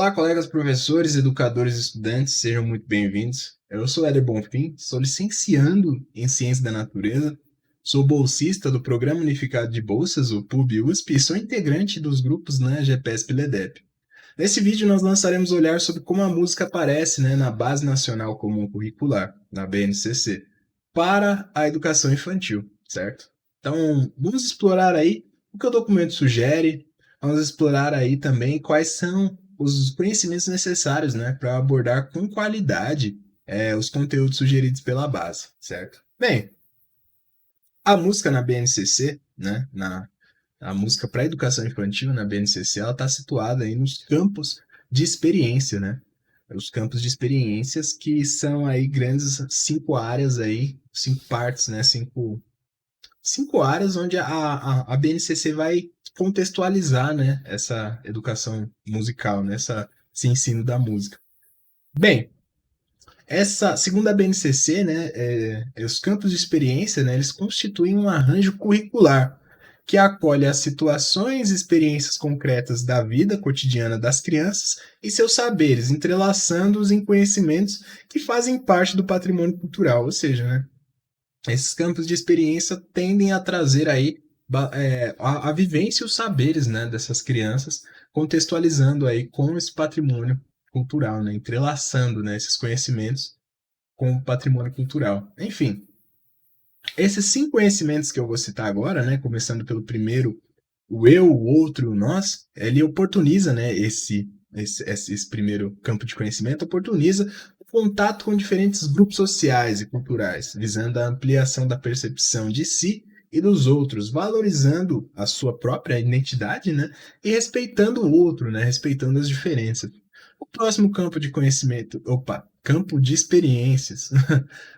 Olá, colegas professores, educadores e estudantes, sejam muito bem-vindos. Eu sou Éder Bonfim, sou licenciando em Ciência da Natureza, sou bolsista do Programa Unificado de Bolsas, o PUB-USP, e sou integrante dos grupos na GPESP e LEDEP. Nesse vídeo, nós lançaremos olhar sobre como a música aparece na Base Nacional Comum Curricular, na BNCC, para a educação infantil, certo? Então, vamos explorar aí o que o documento sugere, vamos explorar aí também quais são os conhecimentos necessários, para abordar com qualidade os conteúdos sugeridos pela base, certo? Bem, a música na BNCC, a música para educação infantil na BNCC, ela está situada aí nos campos de experiência, né? Os campos de experiências que são aí grandes 5 áreas aí, 5 partes, né? Cinco áreas onde a BNCC vai contextualizar, né, essa educação musical, né, esse ensino da música. Bem, essa, segundo a BNCC, né, os campos de experiência, né, eles constituem um arranjo curricular que acolhe as situações e experiências concretas da vida cotidiana das crianças e seus saberes, entrelaçando-os em conhecimentos que fazem parte do patrimônio cultural, ou seja, né, esses campos de experiência tendem a trazer aí a vivência e os saberes, né, dessas crianças, contextualizando aí com esse patrimônio cultural, né, entrelaçando, né, esses conhecimentos com o patrimônio cultural. Enfim, esses 5 conhecimentos que eu vou citar agora, né, começando pelo primeiro, o eu, o outro, o nós, ele oportuniza, né, esse primeiro campo de conhecimento, oportuniza o contato com diferentes grupos sociais e culturais, visando a ampliação da percepção de si e dos outros, valorizando a sua própria identidade, né, e respeitando o outro, né, respeitando as diferenças. O próximo campo de conhecimento, campo de experiências.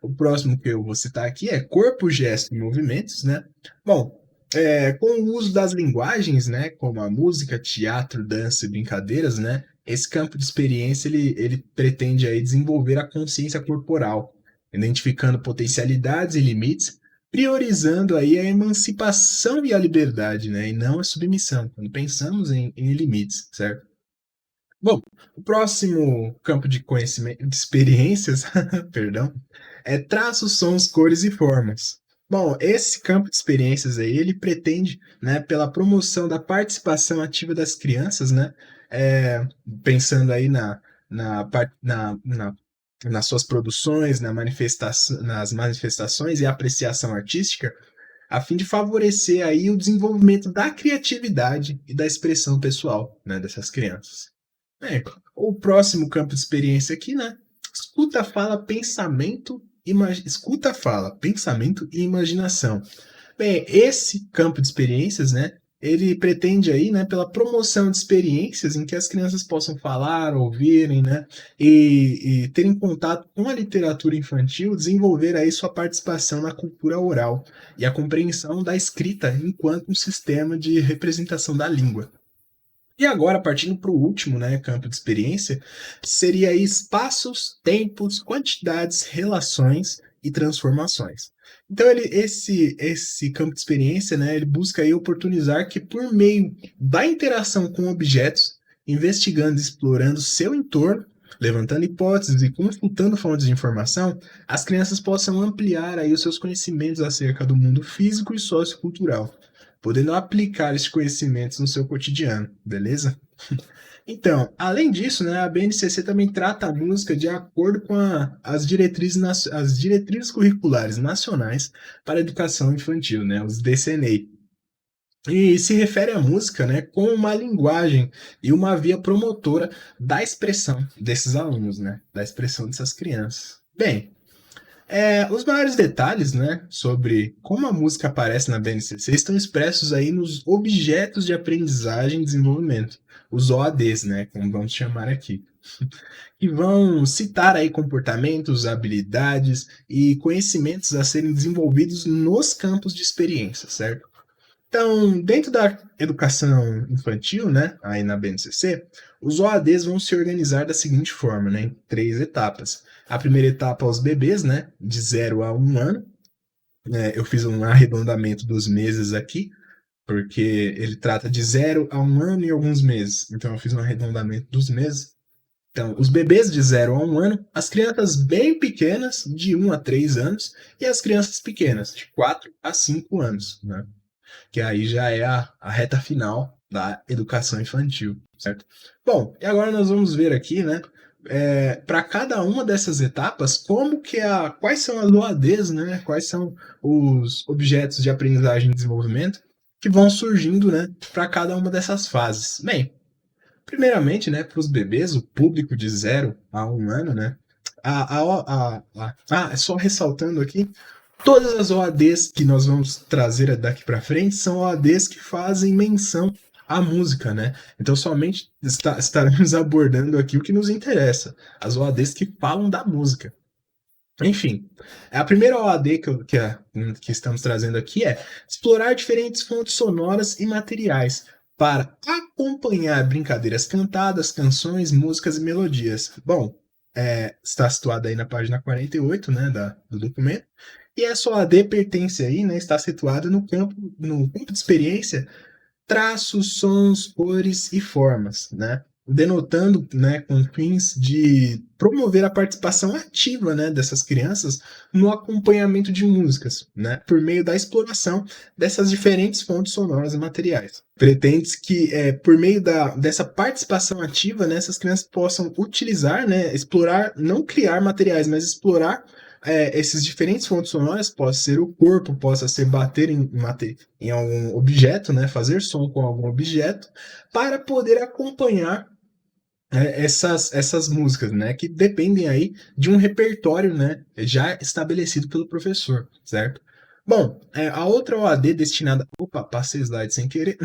O próximo que eu vou citar aqui é corpo, gesto e movimentos, né? Bom, com o uso das linguagens, né, como a música, teatro, dança e brincadeiras, né, esse campo de experiência ele pretende aí desenvolver a consciência corporal, identificando potencialidades e limites, priorizando aí a emancipação e a liberdade, né, e não a submissão, quando pensamos em limites, certo? Bom, o próximo campo de conhecimento, de experiências, perdão, é traços, sons, cores e formas. Bom, esse campo de experiências aí, ele pretende, né, pela promoção da participação ativa das crianças, né, pensando aí nas suas produções, nas manifestações e apreciação artística, a fim de favorecer aí o desenvolvimento da criatividade e da expressão pessoal, né, dessas crianças. O próximo campo de experiência aqui, né? Escuta, fala, pensamento e imaginação. Bem, esse campo de experiências, né? Ele pretende aí, né, pela promoção de experiências em que as crianças possam falar, ouvirem, né, e terem contato com a literatura infantil, desenvolver aí sua participação na cultura oral e a compreensão da escrita enquanto um sistema de representação da língua. E agora, partindo para o último, né, campo de experiência, seria aí espaços, tempos, quantidades, relações e transformações. Então, esse campo de experiência, né, ele busca aí oportunizar que, por meio da interação com objetos, investigando e explorando seu entorno, levantando hipóteses e consultando fontes de informação, as crianças possam ampliar aí os seus conhecimentos acerca do mundo físico e sociocultural, podendo aplicar esses conhecimentos no seu cotidiano, beleza? Então, além disso, né, a BNCC também trata a música de acordo com as diretrizes curriculares nacionais para a educação infantil, né, os DCNEI. E se refere à música, né, como uma linguagem e uma via promotora da expressão desses alunos, né, da expressão dessas crianças. Bem, os maiores detalhes, né, sobre como a música aparece na BNCC estão expressos aí nos objetos de aprendizagem e desenvolvimento, os OADs, né, como vamos chamar aqui, que vão citar aí comportamentos, habilidades e conhecimentos a serem desenvolvidos nos campos de experiência, certo? Então, dentro da educação infantil, né, aí na BNCC, os OADs vão se organizar da seguinte forma, né, em 3 etapas. A primeira etapa aos bebês, né, de 0 a 1 ano. Eu fiz um arredondamento dos meses aqui, porque ele trata de 0 a 1 ano e alguns meses. Então, eu fiz um arredondamento dos meses. Então, os bebês de 0 a 1 ano, as crianças bem pequenas, de 1 a 3 anos, e as crianças pequenas, de 4 a 5 anos, né? Que aí já é a reta final da educação infantil, certo? Bom, e agora nós vamos ver aqui, né, para cada uma dessas etapas, quais são as OADs, né, quais são os objetos de aprendizagem e desenvolvimento que vão surgindo, né, para cada uma dessas fases. Bem, primeiramente, né, para os bebês, o público de 0 a 1 ano, né, só ressaltando aqui, todas as OADs que nós vamos trazer daqui para frente são OADs que fazem menção à música, né? Então somente estaremos abordando aqui o que nos interessa, as OADs que falam da música. Enfim, a primeira OAD que estamos trazendo aqui é explorar diferentes fontes sonoras e materiais para acompanhar brincadeiras cantadas, canções, músicas e melodias. Bom, está situada aí na página 48, né, do documento. E essa OAD pertence aí, né, está situada no campo de experiência, traços, sons, cores e formas, né? Denotando, né, com fins de promover a participação ativa, né, dessas crianças no acompanhamento de músicas, né, por meio da exploração dessas diferentes fontes sonoras e materiais. Pretende-se que, por meio dessa participação ativa, né, essas crianças possam utilizar, né, explorar, não criar materiais, mas explorar esses diferentes fontes sonoras, pode ser o corpo, possa ser bater em algum objeto, né, fazer som com algum objeto, para poder acompanhar essas músicas, né, que dependem aí de um repertório, né, já estabelecido pelo professor, certo? Bom, a outra OAD destinada... Opa, passei slide sem querer.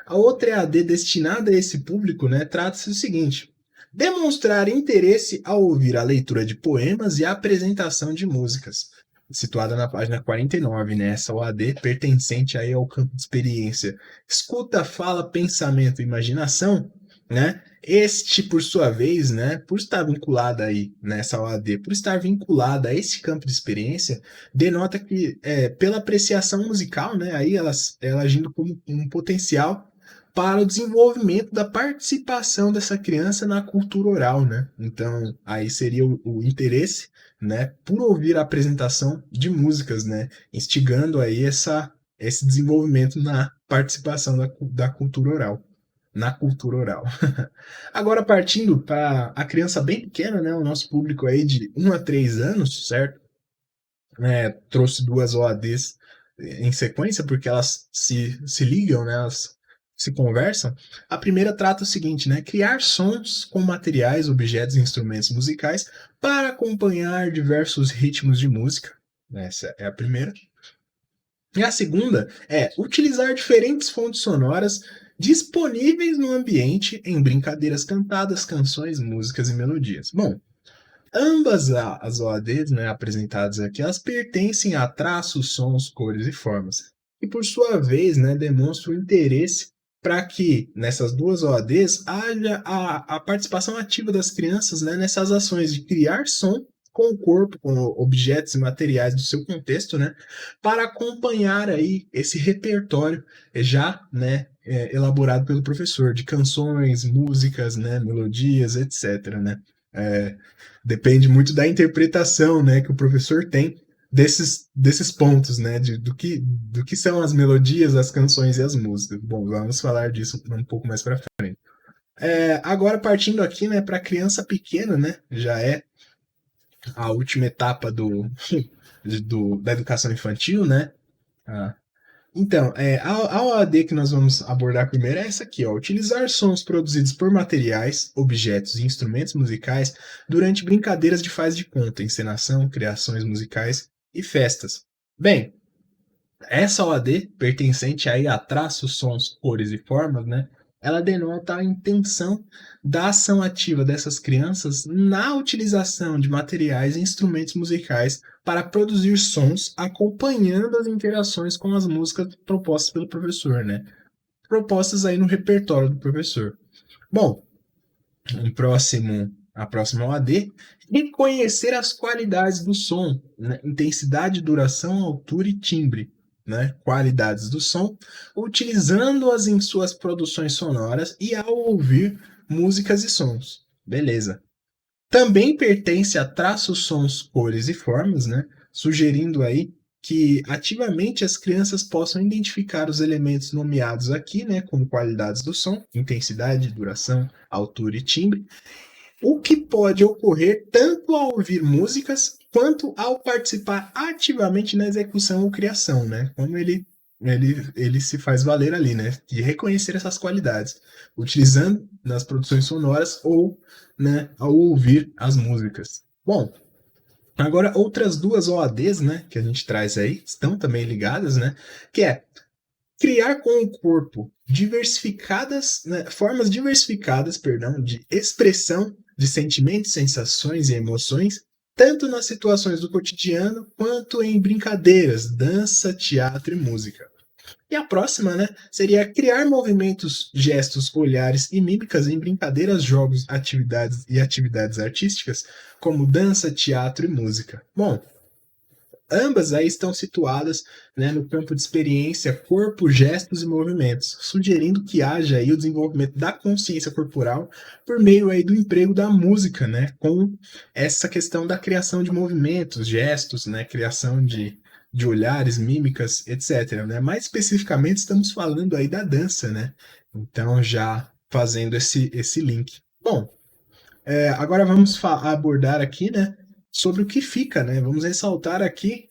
A outra EAD destinada a esse público, né, trata-se do seguinte: demonstrar interesse ao ouvir a leitura de poemas e a apresentação de músicas. Situada na página 49, né? Essa OAD pertencente aí ao campo de experiência escuta, fala, pensamento e imaginação, né? Este, por sua vez, né, por estar vinculada aí nessa OAD, por estar vinculada a esse campo de experiência, denota que, pela apreciação musical, né, aí ela agindo como um potencial para o desenvolvimento da participação dessa criança na cultura oral, né? Então, aí seria o interesse, né, por ouvir a apresentação de músicas, né, instigando aí esse desenvolvimento na participação da cultura oral, na cultura oral. Agora, partindo para a criança bem pequena, né, o nosso público aí de 1 a 3 anos, certo? Trouxe duas OADs em sequência, porque elas se ligam, né, elas se conversam. A primeira trata o seguinte, né, criar sons com materiais, objetos e instrumentos musicais para acompanhar diversos ritmos de música. Essa é a primeira. E a segunda é utilizar diferentes fontes sonoras disponíveis no ambiente em brincadeiras cantadas, canções, músicas e melodias. Bom, ambas as OADs, né, apresentadas aqui, elas pertencem a traços, sons, cores e formas. E por sua vez, né, demonstram interesse para que nessas duas OADs haja a participação ativa das crianças, né, nessas ações de criar som com o corpo, com objetos e materiais do seu contexto, né, para acompanhar aí esse repertório já, né, elaborado pelo professor, de canções, músicas, né, melodias, etc., né. Depende muito da interpretação, né, que o professor tem desses pontos, né, do que são as melodias, as canções e as músicas. Bom, vamos falar disso um pouco mais para frente. Agora partindo aqui, né, para criança pequena, né, já é a última etapa da educação infantil, né. Então, a OAD que nós vamos abordar primeiro é essa aqui, ó. Utilizar sons produzidos por materiais, objetos e instrumentos musicais durante brincadeiras de faz de conta, encenação, criações musicais e festas. Bem, essa OAD, pertencente aí a traços, sons, cores e formas, né? Ela denota a intenção da ação ativa dessas crianças na utilização de materiais e instrumentos musicais para produzir sons, acompanhando as interações com as músicas propostas pelo professor, né? Propostas aí no repertório do professor. Bom, a próxima OAD, reconhecer as qualidades do som, né? Intensidade, duração, altura e timbre. Né, qualidades do som, utilizando-as em suas produções sonoras e ao ouvir músicas e sons. Beleza. Também pertence a traços, sons, cores e formas, né? Sugerindo aí que ativamente as crianças possam identificar os elementos nomeados aqui, né, como qualidades do som, intensidade, duração, altura e timbre, o que pode ocorrer tanto ao ouvir músicas quanto ao participar ativamente na execução ou criação, né? Como ele se faz valer ali, né? De reconhecer essas qualidades, utilizando nas produções sonoras ou, né, ao ouvir as músicas. Bom, agora outras duas OADs, né, que a gente traz aí, estão também ligadas, né? Que é criar com o corpo diversificadas, né, formas diversificadas, perdão, de expressão de sentimentos, sensações e emoções, tanto nas situações do cotidiano quanto em brincadeiras, dança, teatro e música. E a próxima, né, seria criar movimentos, gestos, olhares e mímicas em brincadeiras, jogos, atividades e atividades artísticas, como dança, teatro e música. Bom, ambas aí estão situadas, né, no campo de experiência, corpo, gestos e movimentos, sugerindo que haja aí o desenvolvimento da consciência corporal por meio aí do emprego da música, né, com essa questão da criação de movimentos, gestos, né, criação de olhares, mímicas, etc. Né? Mais especificamente, estamos falando aí da dança, né? Então, já fazendo esse link. Bom, agora vamos abordar aqui, né, sobre o que fica, né? Vamos ressaltar aqui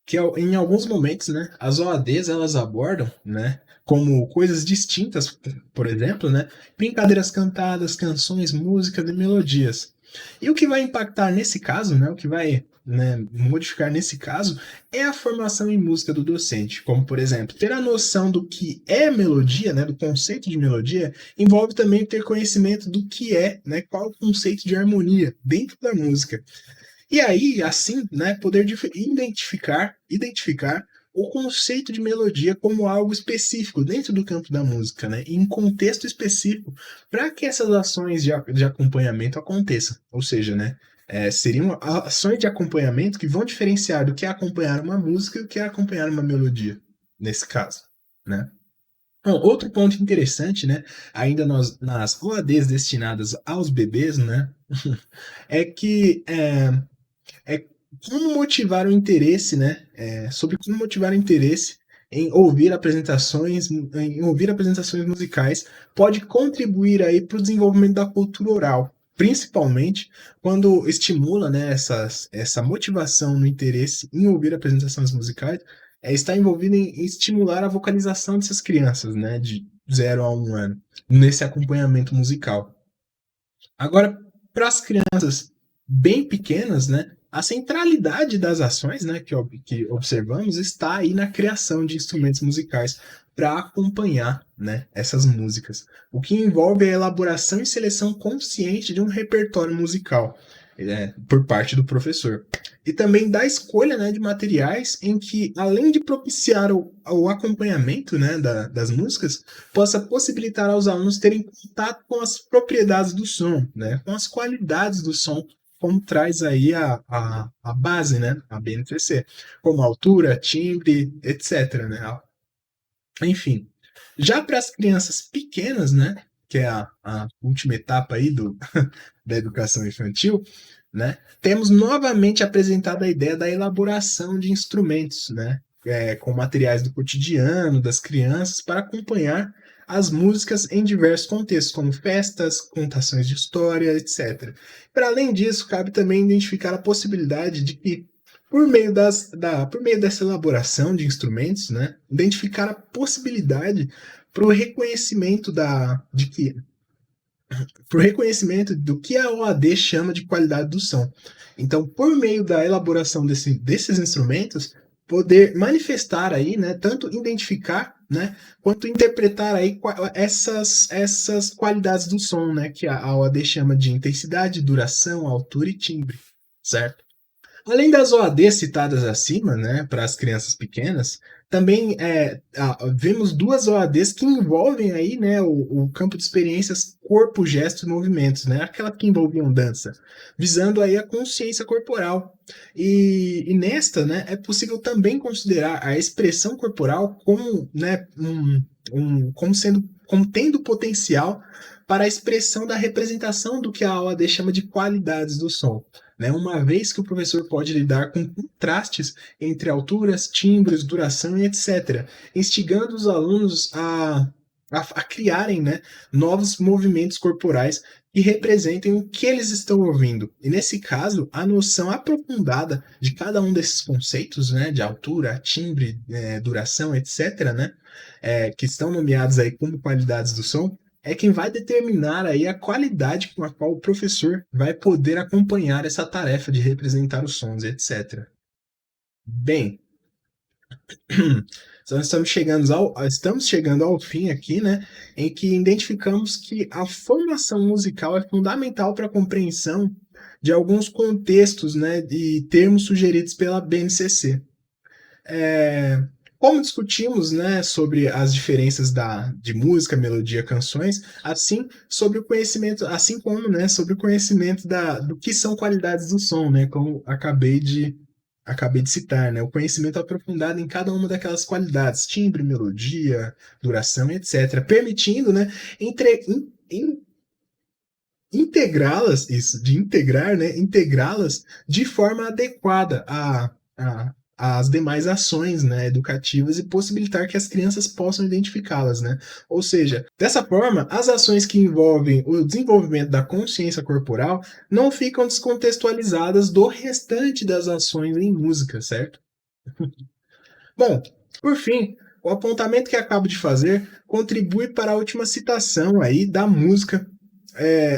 que em alguns momentos, né, as OADs elas abordam, né, como coisas distintas, por exemplo, né, brincadeiras cantadas, canções, músicas e melodias. E o que vai impactar nesse caso, né, o que vai, né, modificar nesse caso é a formação em música do docente, como por exemplo, ter a noção do que é melodia, né, do conceito de melodia, envolve também ter conhecimento do que é, né, qual o conceito de harmonia dentro da música. E aí, assim, né, poder identificar o conceito de melodia como algo específico dentro do campo da música, né, em contexto específico, para que essas ações de acompanhamento aconteçam. Ou seja, né, seriam ações de acompanhamento que vão diferenciar do que é acompanhar uma música e o que é acompanhar uma melodia, nesse caso, né. Bom, outro ponto interessante, né, ainda nas OADs destinadas aos bebês, né, é que é como motivar o interesse, né? Sobre como motivar o interesse em ouvir apresentações musicais, pode contribuir aí para o desenvolvimento da cultura oral, principalmente quando estimula, né, essa motivação no interesse em ouvir apresentações musicais, está envolvido em estimular a vocalização dessas crianças, né, de 0 a 1 ano, nesse acompanhamento musical. Agora, para as crianças bem pequenas, né, a centralidade das ações, né, que observamos está aí na criação de instrumentos musicais para acompanhar, né, essas músicas, o que envolve a elaboração e seleção consciente de um repertório musical, por parte do professor. E também da escolha, né, de materiais em que, além de propiciar o acompanhamento, né, das músicas, possa possibilitar aos alunos terem contato com as propriedades do som, né, com as qualidades do som, como traz aí a base, né, a BNCC, como altura, timbre, etc. Né? Enfim, já para as crianças pequenas, né, que é a última etapa aí da educação infantil, né, temos novamente apresentado a ideia da elaboração de instrumentos, né, com materiais do cotidiano das crianças para acompanhar as músicas em diversos contextos, como festas, contações de história, etc. Para além disso, cabe também identificar a possibilidade de que, por meio dessa elaboração de instrumentos, né, identificar a possibilidade para o reconhecimento do que a OAD chama de qualidade do som. Então, por meio da elaboração desses instrumentos, poder manifestar aí, né, tanto identificar, né, quanto interpretar aí essas qualidades do som, né, que a OAD chama de intensidade, duração, altura e timbre, certo? Além das OADs citadas acima, né, para as crianças pequenas, também vemos duas OADs que envolvem aí, né, o campo de experiências corpo, gestos e movimentos, né, aquela que envolviam dança, visando aí a consciência corporal. E nesta, né, é possível também considerar a expressão corporal como, né, como tendo potencial para a expressão da representação do que a OAD chama de qualidades do som. Né? Uma vez que o professor pode lidar com contrastes entre alturas, timbres, duração e etc., instigando os alunos a criarem, né, novos movimentos corporais que representem o que eles estão ouvindo. E nesse caso, a noção aprofundada de cada um desses conceitos, né, de altura, timbre, duração, etc., né, que estão nomeados aí como qualidades do som, é quem vai determinar aí a qualidade com a qual o professor vai poder acompanhar essa tarefa de representar os sons, etc. Bem, então estamos chegando ao fim aqui, né, em que identificamos que a formação musical é fundamental para a compreensão de alguns contextos, né, e termos sugeridos pela BNCC. Como discutimos, né, sobre as diferenças de música, melodia, canções, assim sobre o conhecimento, assim como, né, sobre o conhecimento do que são qualidades do som, né, como acabei de citar, né, o conhecimento aprofundado em cada uma daquelas qualidades, timbre, melodia, duração, etc., permitindo, né, integrá-las, isso, de integrar, né, integrá-las de forma adequada às demais ações, né, educativas e possibilitar que as crianças possam identificá-las, né? Ou seja, dessa forma, as ações que envolvem o desenvolvimento da consciência corporal não ficam descontextualizadas do restante das ações em música, certo? Bom, por fim, o apontamento que acabo de fazer contribui para a última citação aí da música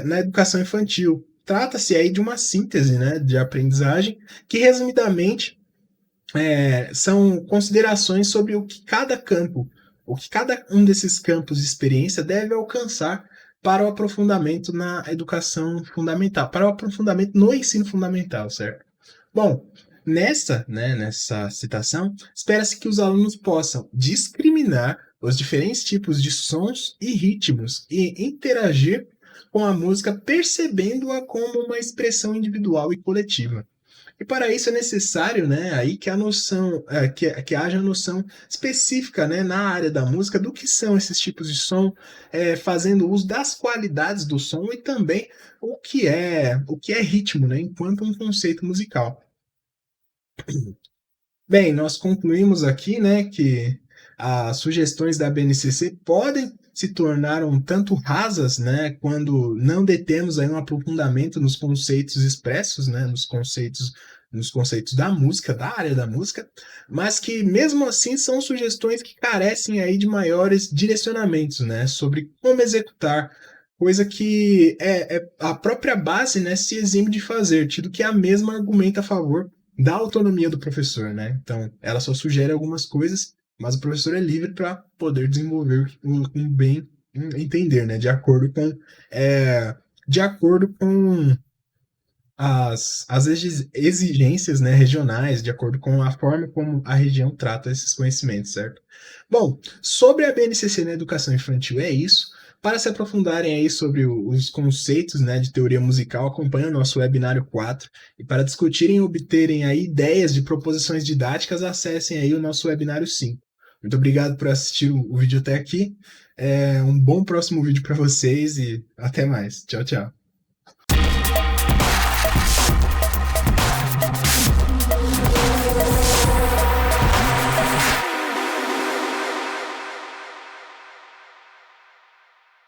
na educação infantil. Trata-se aí de uma síntese, né, de aprendizagem que, resumidamente, são considerações sobre o que cada um desses campos de experiência deve alcançar para o aprofundamento na educação fundamental, para o aprofundamento no ensino fundamental, certo? Bom, nessa citação, espera-se que os alunos possam discriminar os diferentes tipos de sons e ritmos e interagir com a música, percebendo-a como uma expressão individual e coletiva. E para isso é necessário, né, aí que a noção, que haja noção específica, né, na área da música do que são esses tipos de som, fazendo uso das qualidades do som e também o que é ritmo, né, enquanto um conceito musical. Bem, nós concluímos aqui, né, que as sugestões da BNCC podem se tornar um tanto rasas, né, quando não detemos aí um aprofundamento nos conceitos expressos, né, nos conceitos da música, da área da música, mas que mesmo assim são sugestões que carecem aí de maiores direcionamentos, né, sobre como executar, coisa que é a própria base, né, se exime de fazer, tido que a mesma argumenta a favor da autonomia do professor, né? Então, ela só sugere algumas coisas, mas o professor é livre para poder desenvolver com bem entender, né? De acordo com as exigências, né, regionais, de acordo com a forma como a região trata esses conhecimentos, certo? Bom, sobre a BNCC na educação infantil é isso. Para se aprofundarem aí sobre os conceitos, né, de teoria musical, acompanhe o nosso webinário 4. E para discutirem e obterem aí ideias de proposições didáticas, acessem aí o nosso webinário 5. Muito obrigado por assistir o vídeo até aqui. Um bom próximo vídeo para vocês e até mais. Tchau, tchau.